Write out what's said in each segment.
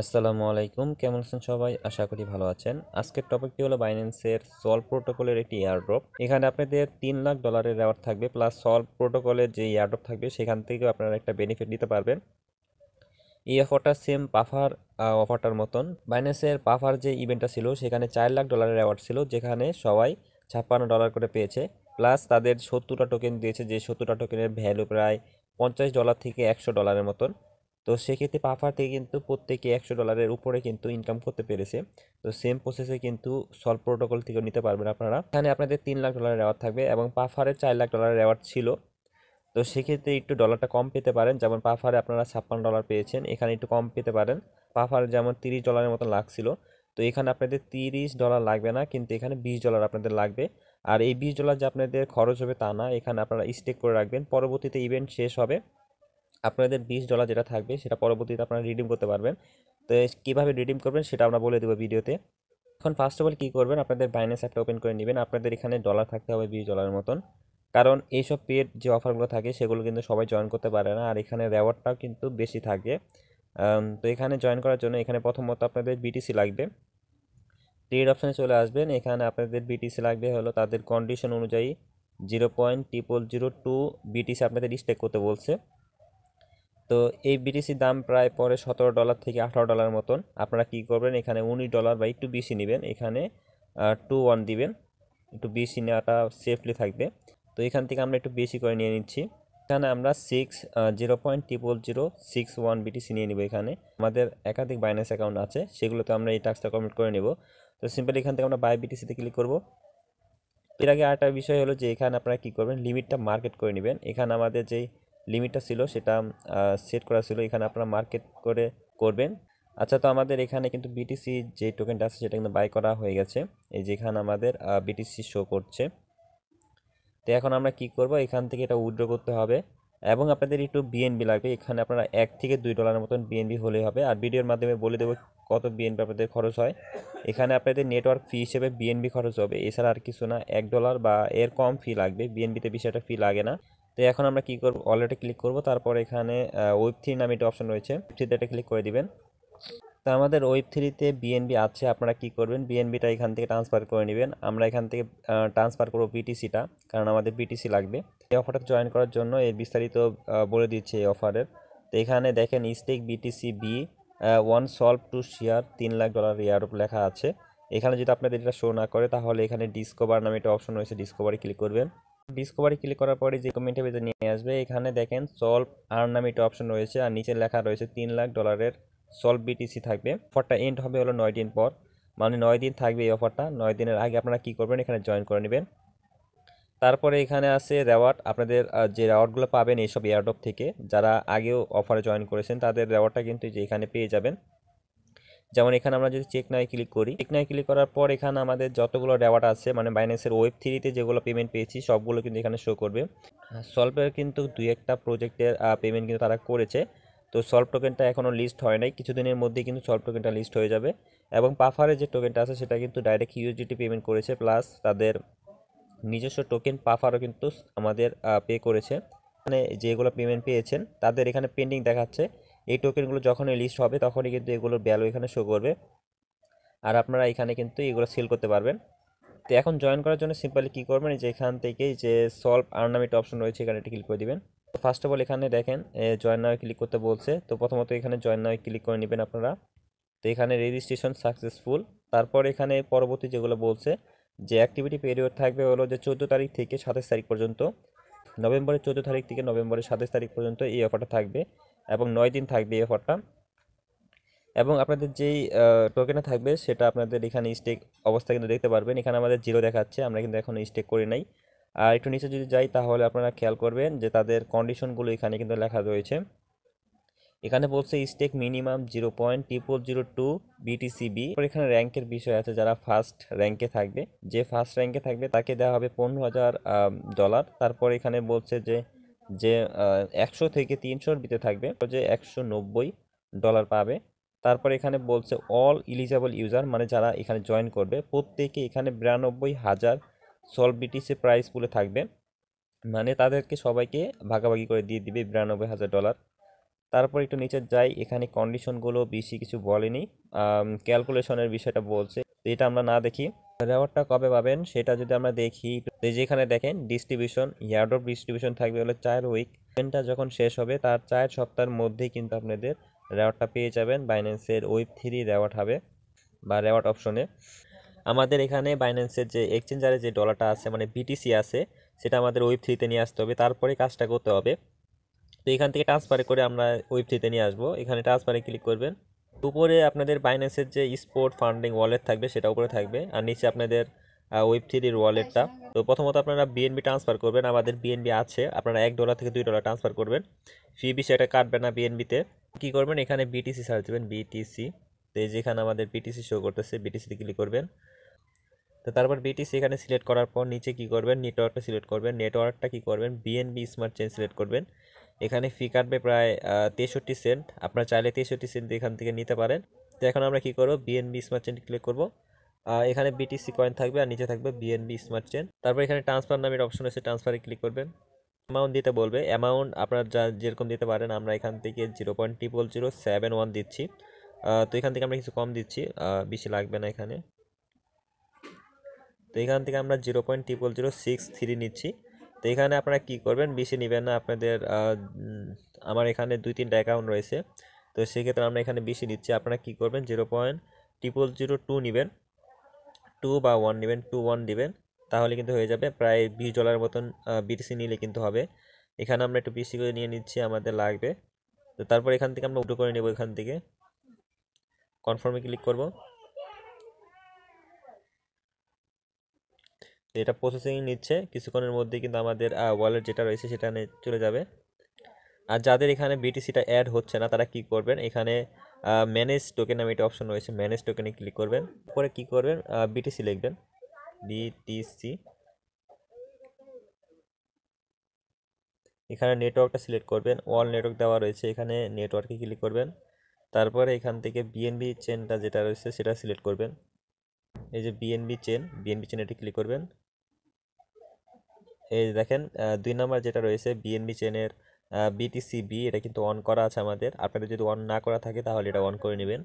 আসসালামু আলাইকুম, কেমন আছেন সবাই? আশা করি ভালো আছেন। আজকের টপিকটি হলো বাইন্যান্সের সল্ভ প্রোটোকলের একটি এয়ারড্রপ। এখানে আপনাদের $3 লাখ রেওয়ার্ড থাকবে, প্লাস সল্ভ প্রোটোকলের যে এয়ারড্রপ থাকবে সেখান থেকেও আপনারা একটা বেনিফিট নিতে পারবেন। এই অফারটা সেম পাফার অফারটার মতন। বাইন্যান্সের পাফার যে ইভেন্টটা ছিল সেখানে $4 লাখ রেওয়ার্ড ছিল, যেখানে সবাই $56 করে পেয়েছে। প্লাস তাদের 70টা টোকেন দিয়েছে, যে 70টা টোকেনের ভ্যালু প্রায় $50 থেকে $100 মতন। তো সেক্ষেত্রে পাফার থেকে কিন্তু প্রত্যেকে $100 উপরে কিন্তু ইনকাম করতে পেরেছে। তো সেম প্রসেসে কিন্তু সল্ভ প্রোটোকল থেকেও নিতে পারবেন আপনারা। এখানে আপনাদের $3 লাখ রেওয়ার্ড থাকবে এবং পাফারের $4 লাখ রেওয়ার্ড ছিল। তো সেক্ষেত্রে একটু ডলারটা কম পেতে পারেন, যেমন পাফারে আপনারা $56 পেয়েছেন, এখানে একটু কম পেতে পারেন। পাফারে যেমন $30 মতো লাগছিল, তো এখানে আপনাদের $30 লাগবে না, কিন্তু এখানে $20 আপনাদের লাগবে। আর এই $20 যে আপনাদের খরচ হবে তা না, এখানে আপনারা স্টেক করে রাখবেন, পরবর্তীতে ইভেন্ট শেষ হবে আপনাদের $20 যেটা থাকবে সেটা পরবর্তীতে আপনারা রিডিম করতে পারবেন। তো কীভাবে রিডিম করবেন সেটা আমরা বলে দেবো ভিডিওতে। এখন ফার্স্ট অফ অল কী করবেন, আপনাদের বাইন্যান্স অ্যাপটা ওপেন করে নেবেন। আপনাদের এখানে ডলার থাকতে হবে $20 মতন, কারণ এইসব পেড যে অফারগুলো থাকে সেগুলো কিন্তু সবাই জয়েন করতে পারে না, আর এখানে রেওয়ার্ডটাও কিন্তু বেশি থাকে। তো এখানে জয়েন করার জন্য এখানে প্রথমত আপনাদের বিটিসি লাগবে। ট্রেড অপশানে চলে আসবেন, এখানে আপনাদের বিটিসি লাগবে হলো তাদের কন্ডিশন অনুযায়ী 0.0002 বিটিসি আপনাদের স্টেক করতে বলছে। তো এই বিটিসির দাম প্রায় পরে $17 থেকে $18 মতন। আপনারা কি করবেন, এখানে $19 বা একটু বেশি নেবেন, এখানে 2-1 দিবেন, একটু বেশি নেওয়াটা সেফলি থাকবে। তো এখান থেকে আমরা একটু বেশি করে নিয়ে নিচ্ছি। এখানে আমরা 0.0006 1 বিটিসি নিয়ে নিব। এখানে আমাদের একাধিক বাইন্যান্স অ্যাকাউন্ট আছে, সেগুলোতে আমরা এই টাস্কটা কমপ্লিট করে নেব। তো সিম্পলি এখান থেকে আমরা বাই বিটিসিতে ক্লিক করব। এর আগে আরেকটা বিষয় হলো যে এখানে আপনারা কী করবেন, লিমিটটা মার্কেট করে নেবেন। এখানে আমাদের যেই লিমিটটা ছিল সেটা সেট করা ছিল, এখানে আপনারা মার্কেট করে করবেন। আচ্ছা, তো আমাদের এখানে কিন্তু বিটিসি যে টোকেনটা আছে সেটা কিন্তু বাই করা হয়ে গেছে, এই যেখানে আমাদের বিটিসি শো করছে। তো এখন আমরা কি করব, এখান থেকে এটা উইথড্র করতে হবে এবং আপনাদের একটু বিএনবি লাগবে। এখানে আপনারা $1 থেকে $2 মতন বিএনবি হলেই হবে, আর ভিডিওর মাধ্যমে বলে দেবো কত বিএনবি আপনাদের খরচ হয়। এখানে আপনাদের নেটওয়ার্ক ফি হিসেবে বিএনবি খরচ হবে, এছাড়া আর কিছু না। $1 বা এর কম ফি লাগবে, বিএনবিতে বিষয়টা ফি লাগে না। তো এখন আমরা কি করব, ওয়ালেটে ক্লিক করব, তারপর এখানে ওয়েব3 নামে একটা অপশন রয়েছে, ওয়েব3তে ক্লিক করে দিবেন। তো আমাদের ওয়েব3তে বিএনবি আছে, আপনারা কি করবেন, বিএনবিটা এখান থেকে ট্রান্সফার করে নেবেন। আমরা এখান থেকে ট্রান্সফার করব বিটিসিটা, কারণ আমাদের বিটিসি লাগবে। এই অফারটা জয়েন করার জন্য এর বিস্তারিত বলে দিচ্ছে এই অফারের। তো এখানে দেখেন stake BTC B one solve to share $3 lakh airdrop লেখা আছে। এখানে যদি আপনাদের এটা শো না করে তাহলে এখানে ডিসকভার নামে একটা অপশন রয়েছে, ডিসকভারে ক্লিক করবেন। ডিসকভারি ক্লিক করার পরে যে কমেন্টে পেজে নিয়ে আসবে, এখানে দেখেন সলভ আর্ন নামে একটা অপশন রয়েছে, আর নিচে লেখা রয়েছে $3 লাখ সলভ বিটিসি থাকবে। অফারটা এন্ড হবে হলো 9 দিন পর, মানে 9 দিন থাকবে এই অফারটা। 9 দিনের আগে আপনারা কি করবেন, এখানে জয়েন করে নেবেন। তারপরে এখানে আছে রেওয়ার্ড, আপনাদের যে রেওয়ার্ডগুলো পাবেন এইসব এয়ারড্রপ থেকে, যারা আগেও অফারে জয়েন করেছেন তাদের রেওয়ার্ডটা কিন্তু যে এখানে পেয়ে যাবেন। যেমন এখানে আমরা যদি চেক নাই ক্লিক করি, চেক নাই ক্লিক করার পর এখানে আমাদের যতগুলো রেওয়ার্ড আছে, মানে বাইন্যান্সের ওয়েব3তে যেগুলো পেমেন্ট পেয়েছি সবগুলো কিন্তু এখানে শো করবে। সলভের কিন্তু দুই একটা প্রজেক্টের পেমেন্ট কিন্তু তারা করেছে। তো সলভ টোকেনটা এখনও লিস্ট হয় নাই, কিছুদিনের মধ্যেই কিন্তু সলভ টোকেনটা লিস্ট হয়ে যাবে। এবং পাফারের যে টোকেনটা আছে সেটা কিন্তু ডাইরেক্ট ইউএসডিটি পেমেন্ট করেছে, প্লাস তাদের নিজস্ব টোকেন পাফারও কিন্তু আমাদের পে করেছে। মানে যেগুলো পেমেন্ট পেয়েছেন তাদের এখানে পেন্ডিং দেখাচ্ছে। এই টোকেনগুলো যখনই লিস্ট হবে তখনই কিন্তু এগুলোর ভ্যালু এখানে শো করবে, আর আপনারা এখানে কিন্তু এগুলো সেল করতে পারবেন। তো এখন জয়েন করার জন্য সিম্পলি কী করবেন, যে এখান থেকেই যে সলভ আর্ন নামে একটা অপশন রয়েছে এখানে ক্লিক করে দিবেন। তো ফার্স্ট অফ অল এখানে দেখেন জয়েন নাও ক্লিক করতে বলছে, তো প্রথমত এখানে জয়েন নাও ক্লিক করে নেবেন আপনারা। তো এখানে রেজিস্ট্রেশন সাকসেসফুল, তারপর এখানে পরবর্তী যেগুলো বলছে যে অ্যাক্টিভিটি পিরিয়ড থাকবে হলো যে 14 তারিখ থেকে 27 তারিখ পর্যন্ত, নভেম্বরের 14 তারিখ থেকে নভেম্বরের 27 তারিখ পর্যন্ত এই অফারটা থাকবে এবং 9 দিন থাকবে এই অফারটা। এবং আপনাদের যেই টোকেনটা থাকবে সেটা আপনাদের এখানে স্টেক অবস্থা কিন্তু দেখতে পারবেন। এখানে আমাদের জিরো দেখাচ্ছে, আমরা কিন্তু এখনো স্টেক করি নাই। আর একটু নিচে যদি যাই তাহলে আপনারা খেয়াল করবেন যে তাদের কন্ডিশনগুলো এখানে কিন্তু লেখা রয়েছে। এখানে বলছে স্টেক মিনিমাম 0.0002 বিটিসিবি। এখানে র্যাঙ্কের বিষয় আছে, যারা ফার্স্ট র্যাঙ্কে থাকবে, যে ফার্স্ট র্যাঙ্কে থাকবে তাকে দেওয়া হবে $15,000। তারপর এখানে বলছে যে যে 100 থেকে 300-র ভিতরে থাকবে যে $190 পাবে। তারপর এখানে বলছে অল ইলিজেবল ইউজার, মানে যারা এখানে জয়েন করবে প্রত্যেকে এখানে 92,000 সলভ বিটিসি প্রাইস পুলে থাকবে, মানে তাদেরকে সবাইকে ভাগাভাগি করে দিয়ে দিবে $92,000। তারপর একটু নিচে যাই, এখানে কন্ডিশনগুলো বেশি কিছু বলেনি, ক্যালকুলেশনের বিষয়টা বলছে। তো এটা আমরা না দেখি, রেওয়ার্ডটা কবে পাবেন সেটা যদি আমরা দেখি, তো যেখানে দেখেন ডিস্ট্রিবিউশন, ইয়ারড্রপ ডিস্ট্রিবিউশন থাকবে হলো 4 উইক। ইভেন্টটা যখন শেষ হবে তার 4 সপ্তাহের মধ্যেই কিন্তু আপনাদের রেওয়ার্ডটা পেয়ে যাবেন। বাইন্যান্সের ওয়েব 3 রেওয়ার্ড হবে বা রেওয়ার্ড অপশনে। আমাদের এখানে বাইন্যান্সের যে এক্সচেঞ্জারে যে ডলারটা আছে মানে বিটিসি আছে, সেটা আমাদের ওয়েব 3তে নিয়ে আসতে হবে, তারপরে কাজটা করতে হবে। তো এখান থেকে ট্রান্সফার করে আমরা ওয়েব 3তে নিয়ে আসবো। এখানে ট্রান্সফারে ক্লিক করবেন। উপরে আপনাদের বাইন্যান্সের যে স্পোর্ট ফান্ডিং ওয়ালেট থাকবে সেটা উপরে থাকবে, আর নিচে আপনাদের ওয়েব 3-র ওয়ালেটটা। তো প্রথমত আপনারা বিএনবি ট্রান্সফার করবেন, আমাদের বিএনবি আছে, আপনারা $1 থেকে $2 ট্রান্সফার করবেন। ফি বিষয়টা কাটবে না বিএনবিতে। কী করবেন, এখানে বিটিসি সার্চ দেবেন, বিটিসি। তো যেখানে আমাদের বিটিসি শো করতেছে, বিটিসিতে ক্লিক করবেন। তো তারপর বিটিসি এখানে সিলেক্ট করার পর নিচে কি করবেন, নেটওয়ার্কটা সিলেক্ট করবেন। নেটওয়ার্কটা কি করবেন, বিএনবি স্মার্ট চেইন সিলেক্ট করবেন। এখানে ফি কাটবে প্রায় 63 সেন্ট, আপনারা চাইলে 63 সেন্ট এখান থেকে নিতে পারেন। তো এখন আমরা কি করব, বিএনবি স্মার্ট চেইন ক্লিক করব। এখানে বিটিসি কয়েন থাকবে আর নিচে থাকবে বিএনবি স্মার্ট চেইন। তারপর এখানে ট্রান্সফার নামের অপশন আছে, ট্রান্সফারে ক্লিক করবেন। অ্যামাউন্ট দিতে বলবে, অ্যামাউন্ট আপনারা যা যেরকম দিতে পারেন। আমরা এখান থেকে 0.0071 দিচ্ছি। তো এখান থেকে আমরা কিছু কম দিচ্ছি, বেশি লাগবে না এখানে। তো এখান থেকে আমরা 0.0063 নিচ্ছি। তো এখানে আপনারা কি করবেন, বেশি নেবেন না আপনাদের। আমার এখানে 2-3টা অ্যাকাউন্ট রয়েছে, তো সেক্ষেত্রে আমরা এখানে বেশি নিচ্ছি। আপনারা কি করবেন, 0.0002 নেবেন, 2 বা 1 নেবেন, 2-1 দিবেন, তাহলে কিন্তু হয়ে যাবে। প্রায় $20 মতন বিটিসি নিলে কিন্তু হবে। এখানে আমরা একটু বেশি করে নিয়ে নিচ্ছি, আমাদের লাগবে। তো তারপর এখান থেকে আমরা উঠো করে নেব, এখান থেকে কনফার্মে ক্লিক করব। এটা প্রসেসিং নিচ্ছে, কিছুক্ষণের মধ্যে কিন্তু আমাদের ওয়ালেট যেটা রয়েছে সেটা চলে যাবে। আর যাদের এখানে বিটিসিটা অ্যাড হচ্ছে না তারা কি করবেন, এখানে ম্যানেজ টোকেন নামে একটা অপশন রয়েছে, ম্যানেজ টোকেনে ক্লিক করবেন। পরে কি করবেন, বিটিসি লিখবেন, বিটিসি। এখানে নেটওয়ার্কটা সিলেক্ট করবেন, অল নেটওয়ার্ক দেওয়া রয়েছে, এখানে নেটওয়ার্কে ক্লিক করবেন। তারপরে এখান থেকে বিএনবি চেনটা যেটা রয়েছে সেটা সিলেক্ট করবেন। এই যে বিএনবি চেন, বিএনবি চেন এটি ক্লিক করবেন। এই দেখেন 2 নম্বর যেটা রয়েছে বিএনবি চেনের বিটিসিবি, এটা কিন্তু অন করা আছে আমাদের। আপনাদের যদি অন না করা থাকে তাহলে এটা অন করে নেবেন।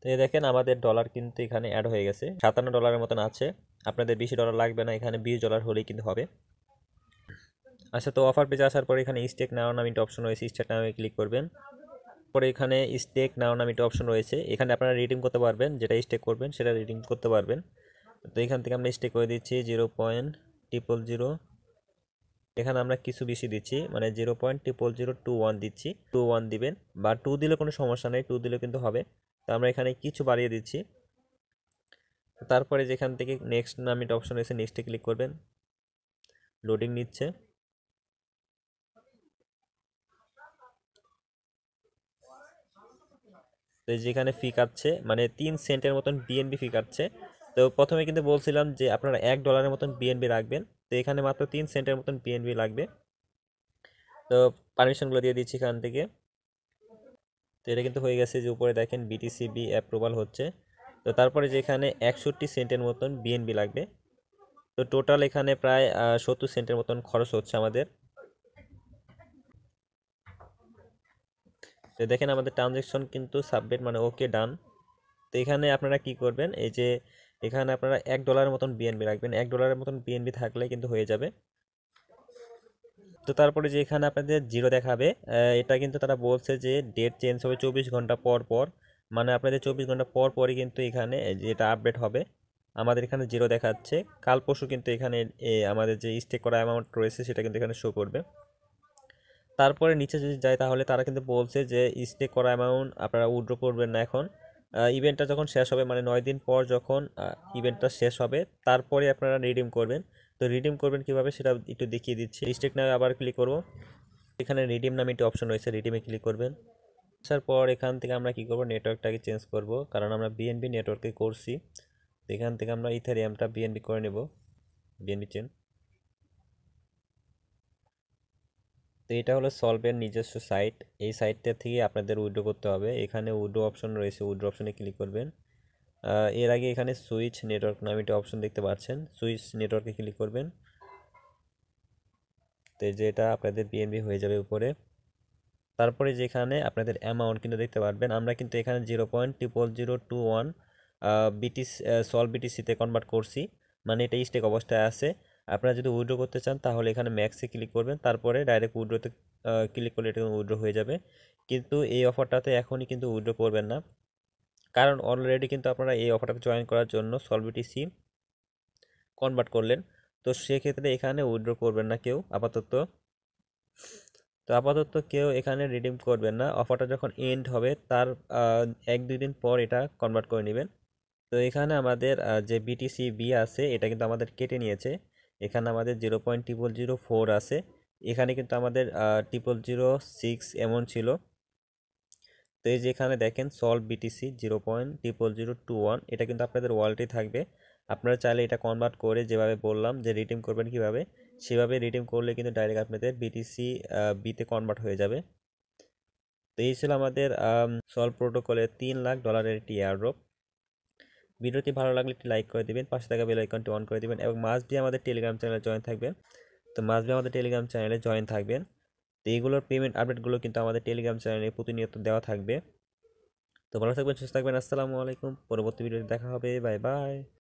তো এই দেখেন আমাদের ডলার কিন্তু এখানে অ্যাড হয়ে গেছে, $57 মতন আছে। আপনাদের বেশি ডলার লাগবে না, এখানে $20 হলেই কিন্তু হবে। আচ্ছা, তো অফার পেজে আসার পরে এখানে স্টেক নাও নামে একটা অপশন রয়েছে, স্টেক নামে ক্লিক করবেন। পরে এখানে স্টেক নাও নামে একটা অপশন রয়েছে, এখানে আপনারা রিডিম করতে পারবেন, যেটা স্টেক করবেন সেটা রিডিম করতে পারবেন। তো এখান থেকে আমরা স্টেক করে দিচ্ছি 0.000। এখানে আমরা কিছু বেশি দিচ্ছি, মানে 0.00021 দিচ্ছি, 2-1 দিবেন, বা 2 দিলে কোনো সমস্যা নেই, 2 দিলে কিন্তু হবে। তো আমরা এখানে কিছু বাড়িয়ে দিচ্ছি। তারপরে যেখান থেকে নেক্সট নামে একটা অপশন রয়েছে, নেক্সটে ক্লিক করবেন। লোডিং নিচ্ছে। তো যেখানে ফি কাটছে মানে 3 সেন্টের মতন বিএনবি ফি কাটছে। তো প্রথমে কিন্তু বলছিলাম যে আপনারা $1 মতন বিএনবি রাখবেন, তো এখানে মাত্র 3 সেন্টের মতন বিএনবি লাগবে। তো পারমিশনগুলো দিয়ে দিচ্ছি এখান থেকে। তো এটা কিন্তু হয়ে গেছে, যে উপরে দেখেন বিটিসিবি অ্যাপ্রুভাল হচ্ছে। তো তারপরে যেখানে 61 সেন্টের মতন বিএনবি লাগবে। তো টোটাল এখানে প্রায় 70 সেন্টের মতন খরচ হচ্ছে আমাদের। তো দেখেন আমাদের ট্রানজ্যাকশন কিন্তু সাবমিট মানে ওকে ডান। তো এখানে আপনারা কি করবেন, এই যে এখানে আপনারা $1 মতন বিএনবি রাখবেন, $1 মতন বিএনবি থাকলে কিন্তু হয়ে যাবে। তো তারপরে যে এখানে আপনাদের জিরো দেখাবে, এটা কিন্তু তারা বলছে যে ডেট চেঞ্জ হবে 24 ঘন্টা পর পর, মানে আপনাদের 24 ঘন্টা পর পরই কিন্তু এখানে যেটা আপডেট হবে। আমাদের এখানে জিরো দেখাচ্ছে, কাল পরশু কিন্তু এখানে আমাদের যে স্টেক করা অ্যামাউন্ট রয়েছে সেটা কিন্তু এখানে শো করবে। তারপরে নিচে যদি যায় তাহলে তারা কিন্তু বলছে যে স্টেক করা অ্যামাউন্ট আপনারা উইথড্র করবেন না এখন, ইভেন্টটা যখন শেষ হবে, মানে 9 দিন পর যখন ইভেন্টটা শেষ হবে তারপরে আপনারা রিডিম করবেন। তো রিডিম করবেন কিভাবে সেটা একটু দেখিয়ে দিচ্ছি। স্টেক নামে আবার ক্লিক করব, এখানে রিডিম নামে একটি অপশন রয়েছে, রিডিমে ক্লিক করবেন। আসার পর এখান থেকে আমরা কি করব, নেটওয়ার্কটাকে চেঞ্জ করব, কারণ আমরা বিএনবি নেটওয়ার্কে করছি। তো এখান থেকে আমরা ইথারিয়ামটা বিএনবি করে নেব, বিএনবি চেন। তো এটা হলো সলভের নিজস্ব সাইট, এই সাইটটা থেকে আপনাদের উইথড্র করতে হবে। এখানে উইথড্র অপশন রয়েছে, উইথড্র অপশনে ক্লিক করবেন। এর আগে এখানে সুইচ নেটওয়ার্ক নামে একটা অপশন দেখতে পাচ্ছেন, সুইচ নেটওয়ার্কে ক্লিক করবেন। তো যেটা আপনাদের বিএনবি হয়ে যাবে উপরে। তারপরে যেখানে আপনাদের অ্যামাউন্ট কিন্তু দেখতে পারবেন, আমরা কিন্তু এখানে 0.00021 বিটিসি সল বিটিসিতে কনভার্ট করছি, মানে এটা স্টেক অবস্থায় আছে। আপনারা যদি উইথড্র করতে চান তাহলে এখানে ম্যাক্সে ক্লিক করবেন, তারপরে ডাইরেক্ট উইথড্রোতে ক্লিক করলে এটা উইথড্র হয়ে যাবে। কিন্তু এই অফারটাতে এখনই কিন্তু উইথড্র করবেন না, কারণ অলরেডি কিন্তু আপনারা এই অফারটাতে জয়েন করার জন্য সল বিটিসি কনভার্ট করলেন। তো সেক্ষেত্রে এখানে উইথড্র করবেন না কেউ আপাতত। তো আপাতত কেউ এখানে রিডিম করবেন না, অফারটা যখন এন্ড হবে তার 1-2 দিন পর এটা কনভার্ট করে নেবেন। তো এখানে আমাদের যে বিটিসি বি আছে এটা কিন্তু আমাদের কেটে নিয়েছে। এখানে আমাদের 0.0004 আছে, এখানে কিন্তু আমাদের 0006 এমন ছিল। তো এই যে এখানে দেখেন সল বিটিসি 0.0021, এটা কিন্তু আপনাদের ওয়ালেটেই থাকবে। আপনারা চাইলে এটা কনভার্ট করে যেভাবে বললাম যে রিডিম করবেন কিভাবে, সেভাবে রিডিম করলে কিন্তু ডাইরেক্ট আপনাদের বিটিসি বিতে কনভার্ট হয়ে যাবে। তো এই ছিল আমাদের সল প্রোটোকলের $3 লাখ একটি এয়ারড্রপ। ভিডিওটি ভালো লাগলে একটি লাইক করে দিবেন, পাশে থাকা বেল আইকনটি অন করে দিবেন এবং মাস্ট বি আমাদের টেলিগ্রাম চ্যানেলে জয়েন থাকবেন। তো মাস্ট বি আমাদের টেলিগ্রাম চ্যানেলে জয়েন থাকবেন। তো এইগুলোর পেমেন্ট আপডেটগুলো কিন্তু আমাদের টেলিগ্রাম চ্যানেলে প্রতিনিয়ত দেওয়া থাকবে। তো ভালো থাকবেন, সুস্থ থাকবেন, আসসালামু আলাইকুম। পরবর্তী ভিডিওতে দেখা হবে, বাই বাই।